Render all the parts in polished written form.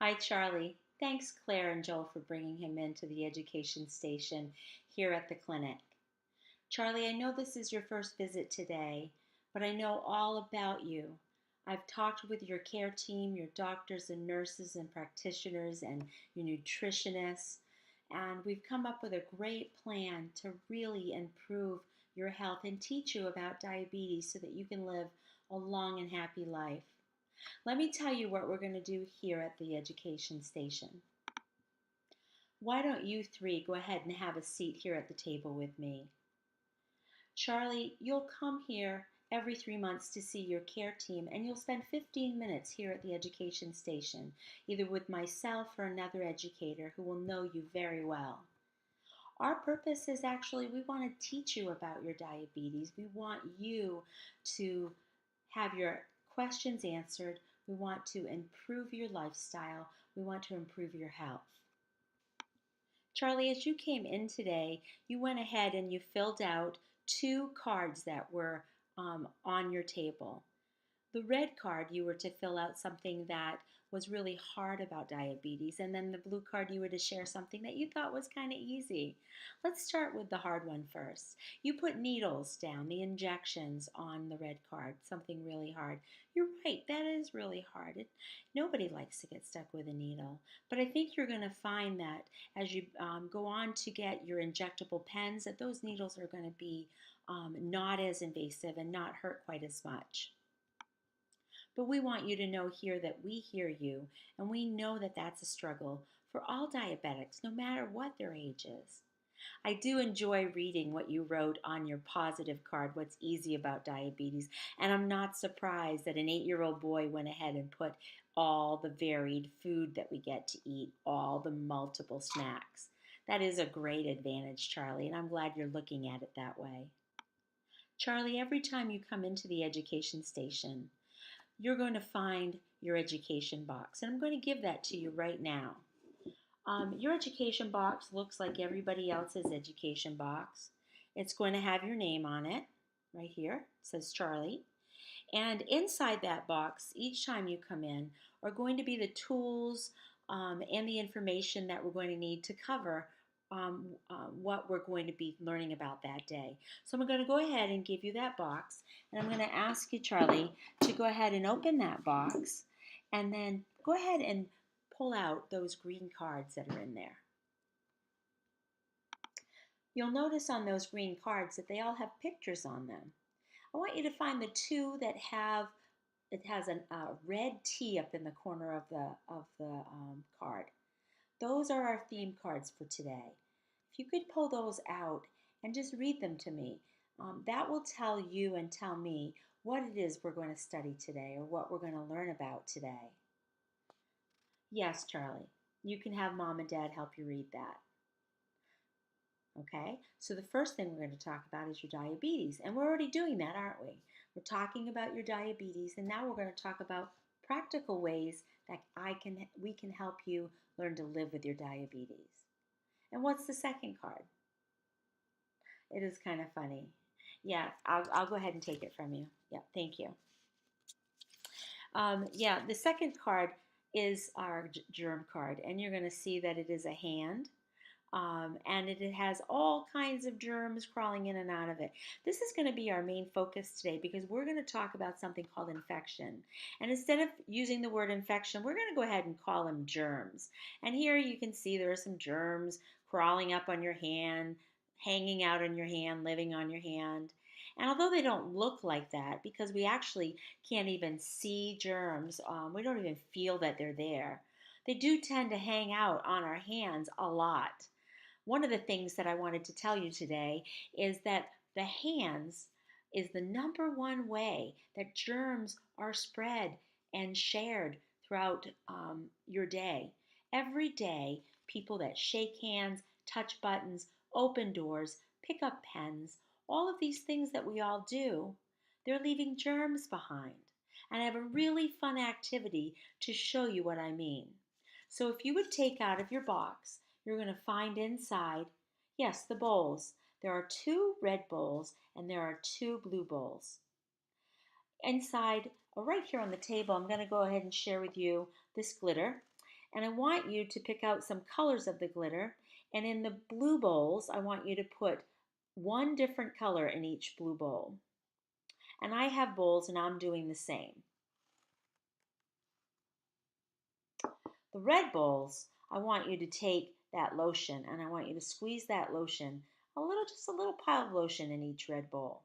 Hi, Charlie. Thanks, Claire and Joel, for bringing him into the education station here at the clinic. Charlie, I know this is your first visit today, but I know all about you. I've talked with your care team, your doctors and nurses and practitioners, and your nutritionists, and we've come up with a great plan to really improve your health and teach you about diabetes so that you can live a long and happy life. Let me tell you what we're going to do here at the education station. Why don't you three go ahead and have a seat here at the table with me? Charlie, you'll come here every 3 months to see your care team, and you'll spend 15 minutes here at the education station, either with myself or another educator who will know you very well. Our purpose is actually we want to teach you about your diabetes. We want you to have your questions answered. We want to improve your lifestyle. We want to improve your health. Charlie, as you came in today, you went ahead and you filled out two cards that were on your table. The red card, you were to fill out something that was really hard about diabetes, and then the blue card, you were to share something that you thought was kind of easy. Let's start with the hard one first. You put needles down, the injections on the red card, something really hard. You're right, that is really hard. Nobody likes to get stuck with a needle, but I think you're going to find that as you go on to get your injectable pens, that those needles are going to be not as invasive and not hurt quite as much. But we want you to know here that we hear you, and we know that that's a struggle for all diabetics, no matter what their age is. I do enjoy reading what you wrote on your positive card, what's easy about diabetes, and I'm not surprised that an 8-year-old boy went ahead and put all the varied food that we get to eat, all the multiple snacks. That is a great advantage, Charlie, and I'm glad you're looking at it that way. Charlie, every time you come into the education station, you're going to find your education box, and I'm going to give that to you right now. Your education box looks like everybody else's education box. It's going to have your name on it, right here. It says Charlie. And inside that box, each time you come in, are going to be the tools and the information that we're going to need to cover what we're going to be learning about that day. So I'm going to go ahead and give you that box, and I'm going to ask you, Charlie, to go ahead and open that box, and then go ahead and pull out those green cards that are in there. You'll notice on those green cards that they all have pictures on them. I want you to find the two that have it has a red T up in the corner of the card. Those are our theme cards for today. If you could pull those out and just read them to me, that will tell you and tell me what it is we're going to study today or what we're going to learn about today. Yes, Charlie, you can have mom and dad help you read that. Okay, so the first thing we're going to talk about is your diabetes, and we're already doing that, aren't we? We're talking about your diabetes, and now we're going to talk about practical ways that we can help you learn to live with your diabetes. And what's the second card? It is kind of funny. Yeah, I'll go ahead and take it from you. Yeah, thank you. Yeah, the second card is our germ card, and you're going to see that it is a hand. And it has all kinds of germs crawling in and out of it. This is going to be our main focus today because we're going to talk about something called infection. And instead of using the word infection, we're going to go ahead and call them germs. And here you can see there are some germs crawling up on your hand, hanging out on your hand, living on your hand. And although they don't look like that, because we actually can't even see germs, we don't even feel that they're there, they do tend to hang out on our hands a lot. One of the things that I wanted to tell you today is that the hands is the number one way that germs are spread and shared throughout your day. Every day, people that shake hands, touch buttons, open doors, pick up pens, all of these things that we all do, they're leaving germs behind. And I have a really fun activity to show you what I mean. So if you would take out of your box, you're going to find inside, yes, the bowls. There are two red bowls and there are two blue bowls. Inside, right here on the table, I'm going to go ahead and share with you this glitter. And I want you to pick out some colors of the glitter. And in the blue bowls, I want you to put one different color in each blue bowl. And I have bowls and I'm doing the same. The red bowls, I want you to take that lotion and I want you to squeeze that lotion, just a little pile of lotion in each red bowl.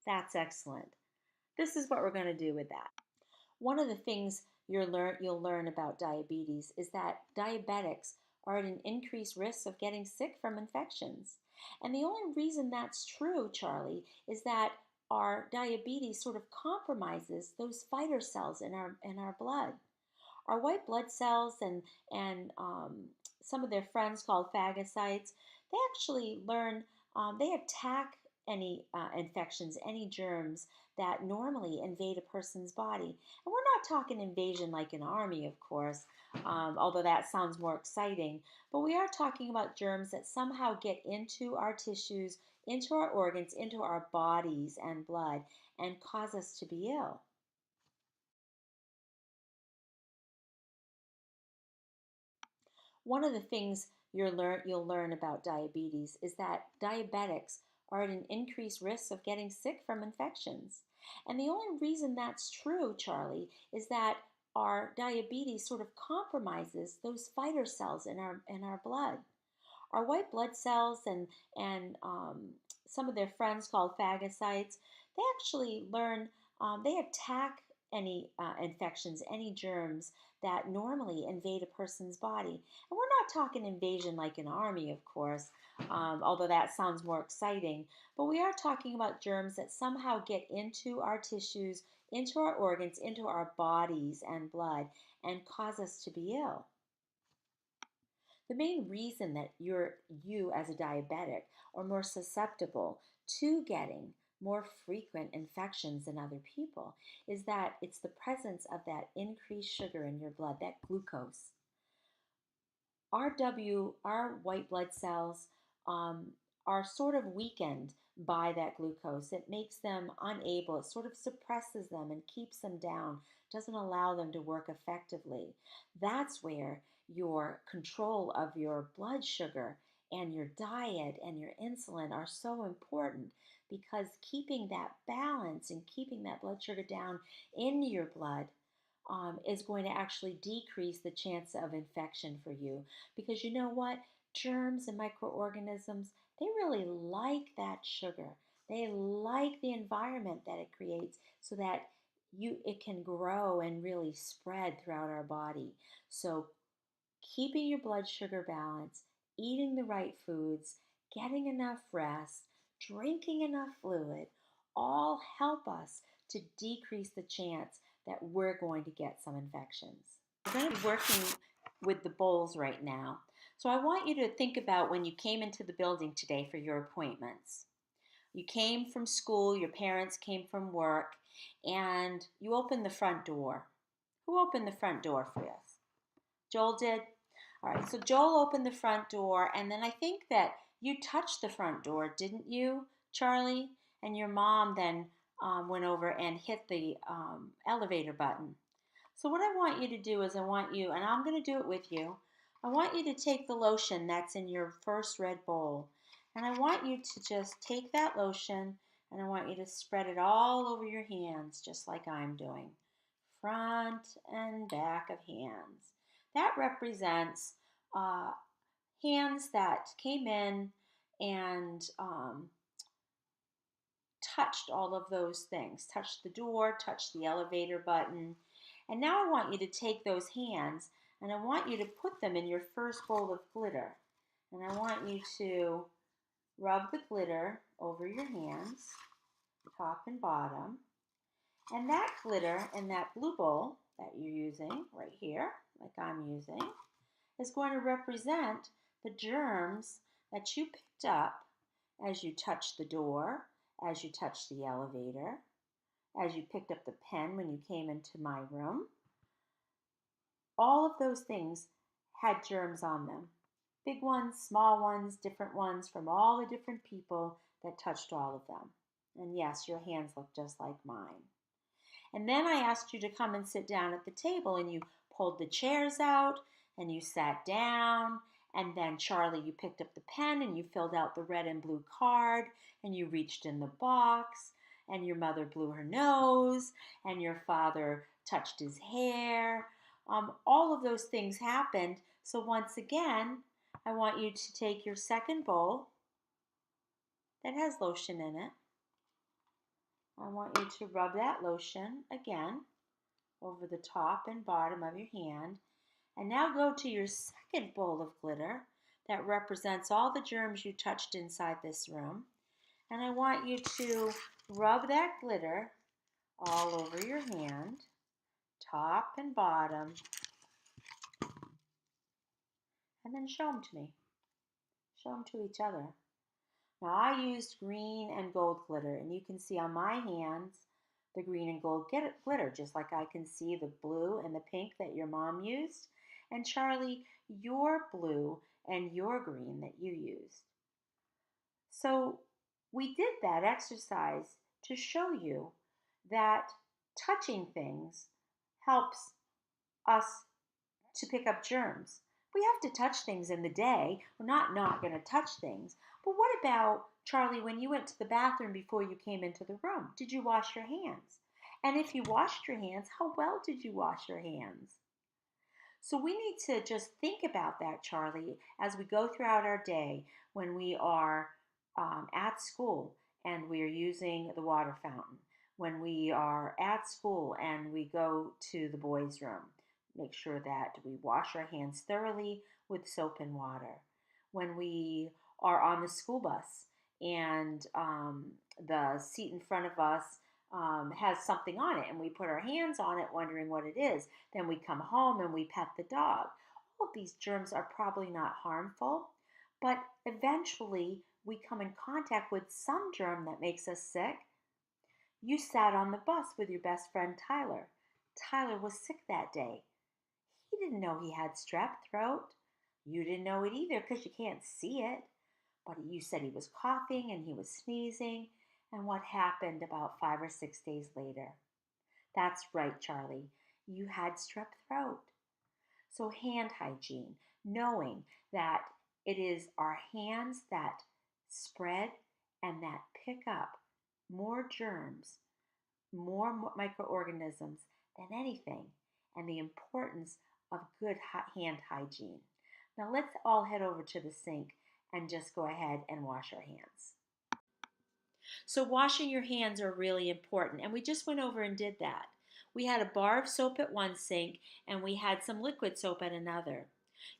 That's excellent. This is what we're going to do with that. One of the things you'll learn about diabetes is that diabetics are at an increased risk of getting sick from infections. And the only reason that's true, Charlie, is that our diabetes sort of compromises those fighter cells in our blood. Our white blood cells and some of their friends called phagocytes, they actually they attack any infections, any germs that normally invade a person's body. And we're not talking invasion like an army, of course, although that sounds more exciting. But we are talking about germs that somehow get into our tissues, into our organs, into our bodies and blood, and cause us to be ill. One of the things you'll learn about diabetes is that diabetics are at an increased risk of getting sick from infections. And the only reason that's true, Charlie, is that our diabetes sort of compromises those fighter cells in our blood. Our white blood cells and some of their friends called phagocytes, they actually they attack any infections, any germs that normally invade a person's body. And we're not talking invasion like an army, of course, although that sounds more exciting. But we are talking about germs that somehow get into our tissues, into our organs, into our bodies and blood, and cause us to be ill. The main reason that you as a diabetic are more susceptible to getting more frequent infections than other people is that it's the presence of that increased sugar in your blood, that glucose. Our white blood cells are sort of weakened by that glucose. It makes them unable, it sort of suppresses them and keeps them down, doesn't allow them to work effectively. That's where your control of your blood sugar and your diet and your insulin are so important, because keeping that balance and keeping that blood sugar down in your blood is going to actually decrease the chance of infection for you. Because you know what? Germs and microorganisms, they really like that sugar. They like the environment that it creates so that it can grow and really spread throughout our body. So keeping your blood sugar balanced, eating the right foods, getting enough rest, drinking enough fluid, all help us to decrease the chance that we're going to get some infections. We're going to be working with the bowls right now. So I want you to think about when you came into the building today for your appointments. You came from school, your parents came from work, and you opened the front door. Who opened the front door for us? Joel did? All right, so Joel opened the front door, and then I think that you touched the front door, didn't you, Charlie? And your mom then went over and hit the elevator button. So what I want you to do is and I'm going to do it with you, I want you to take the lotion that's in your first red bowl, and I want you to just take that lotion, and I want you to spread it all over your hands, just like I'm doing. Front and back of hands. That represents uh, hands that came in and touched all of those things, touched the door, touched the elevator button. And now I want you to take those hands and I want you to put them in your first bowl of glitter. And I want you to rub the glitter over your hands, top and bottom. And that glitter in that blue bowl that you're using right here, like I'm using, is going to represent the germs that you picked up as you touched the door, as you touched the elevator, as you picked up the pen when you came into my room. All of those things had germs on them. Big ones, small ones, different ones from all the different people that touched all of them. And yes, your hands look just like mine. And then I asked you to come and sit down at the table and you pulled the chairs out and you sat down. And then, Charlie, you picked up the pen and you filled out the red and blue card and you reached in the box. And your mother blew her nose and your father touched his hair. All of those things happened. So, once again, I want you to take your second bowl that has lotion in it. I want you to rub that lotion again over the top and bottom of your hand. And now go to your second bowl of glitter that represents all the germs you touched inside this room. And I want you to rub that glitter all over your hand, top and bottom, and then show them to me. Show them to each other. Now I used green and gold glitter, and you can see on my hands the green and gold glitter, just like I can see the blue and the pink that your mom used. And Charlie, your blue and your green that you used. So we did that exercise to show you that touching things helps us to pick up germs. We have to touch things in the day. We're not going to touch things. But what about, Charlie, when you went to the bathroom before you came into the room? Did you wash your hands? And if you washed your hands, how well did you wash your hands? So we need to just think about that, Charlie, as we go throughout our day when we are at school and we are using the water fountain, when we are at school and we go to the boys' room. Make sure that we wash our hands thoroughly with soap and water. When we are on the school bus and the seat in front of us has something on it and we put our hands on it wondering what it is, then we come home and we pet the dog. All of these germs are probably not harmful, but eventually we come in contact with some germ that makes us sick. You sat on the bus with your best friend Tyler. Tyler was sick that day. He didn't know he had strep throat. You didn't know it either because you can't see it. But you said he was coughing and he was sneezing. And what happened about 5 or 6 days later? That's right, Charlie. You had strep throat. So hand hygiene, knowing that it is our hands that spread and that pick up more germs, more microorganisms than anything, and the importance of good hand hygiene. Now let's all head over to the sink and just go ahead and wash our hands. So washing your hands are really important, and we just went over and did that. We had a bar of soap at one sink, and we had some liquid soap at another.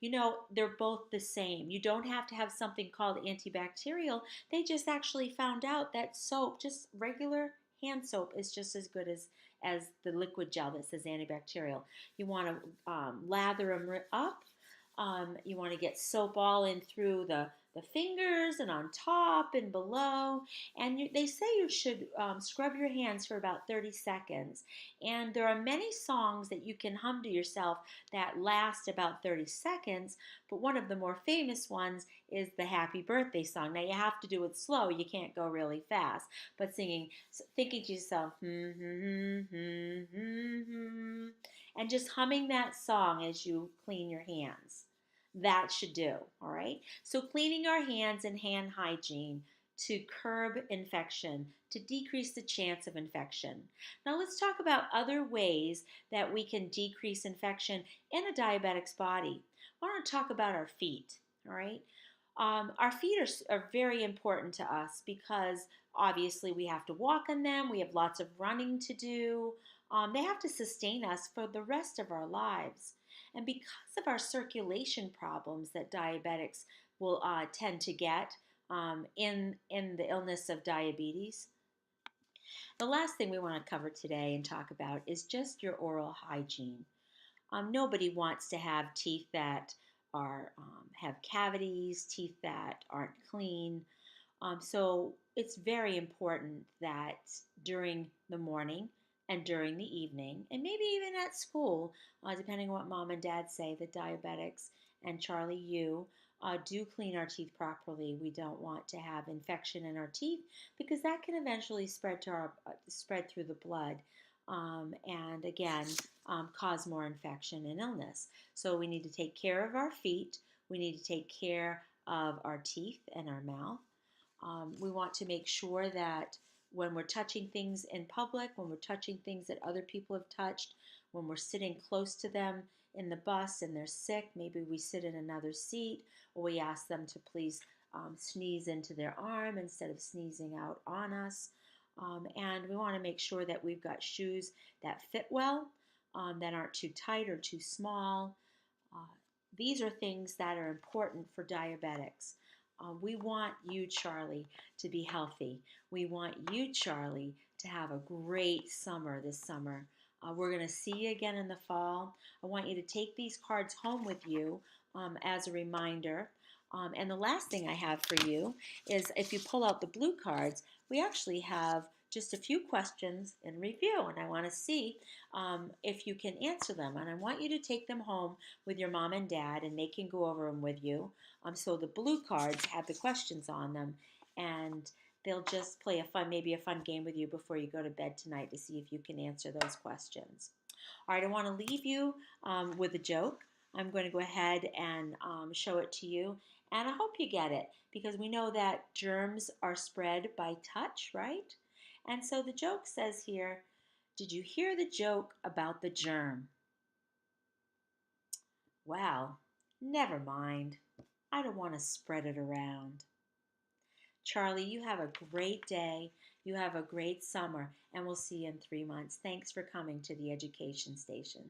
You know, they're both the same. You don't have to have something called antibacterial. They just actually found out that soap, just regular hand soap, is just as good as the liquid gel that says antibacterial. You want to lather them up. You want to get soap all in through the fingers and on top and below. And they say you should scrub your hands for about 30 seconds. And there are many songs that you can hum to yourself that last about 30 seconds. But one of the more famous ones is the Happy Birthday song. Now you have to do it slow. You can't go really fast. But singing, thinking to yourself, and just humming that song as you clean your hands. That should do, all right? So cleaning our hands and hand hygiene to curb infection, to decrease the chance of infection. Now let's talk about other ways that we can decrease infection in a diabetic's body. I want to talk about our feet, all right? Our feet are very important to us because obviously we have to walk on them. We have lots of running to do. They have to sustain us for the rest of our lives. And because of our circulation problems that diabetics will tend to get in the illness of diabetes, the last thing we want to cover today and talk about is just your oral hygiene. Nobody wants to have teeth that have cavities, teeth that aren't clean. So it's very important that during the morning and during the evening, and maybe even at school, depending on what mom and dad say, the diabetics and Charlie, you do clean our teeth properly. We don't want to have infection in our teeth because that can eventually spread through the blood. and again, cause more infection and illness. So we need to take care of our feet. We need to take care of our teeth and our mouth. We want to make sure that when we're touching things in public, when we're touching things that other people have touched, when we're sitting close to them in the bus and they're sick, maybe we sit in another seat, or we ask them to please sneeze into their arm instead of sneezing out on us. And we want to make sure that we've got shoes that fit well, that aren't too tight or too small. Uh, these are things that are important for diabetics. We want you, Charlie, to be healthy. We want you, Charlie, to have a great summer this summer. We're going to see you again in the fall. I want you to take these cards home with you as a reminder. And the last thing I have for you is if you pull out the blue cards, we actually have just a few questions in review, and I want to see if you can answer them. And I want you to take them home with your mom and dad, and they can go over them with you. So the blue cards have the questions on them, and they'll just play maybe a fun game with you before you go to bed tonight to see if you can answer those questions. All right, I want to leave you with a joke. I'm going to go ahead and show it to you, and I hope you get it because we know that germs are spread by touch, right? And so the joke says here, did you hear the joke about the germ? Well, never mind. I don't want to spread it around. Charlie, you have a great day. You have a great summer, and we'll see you in 3 months. Thanks for coming to the Education Station.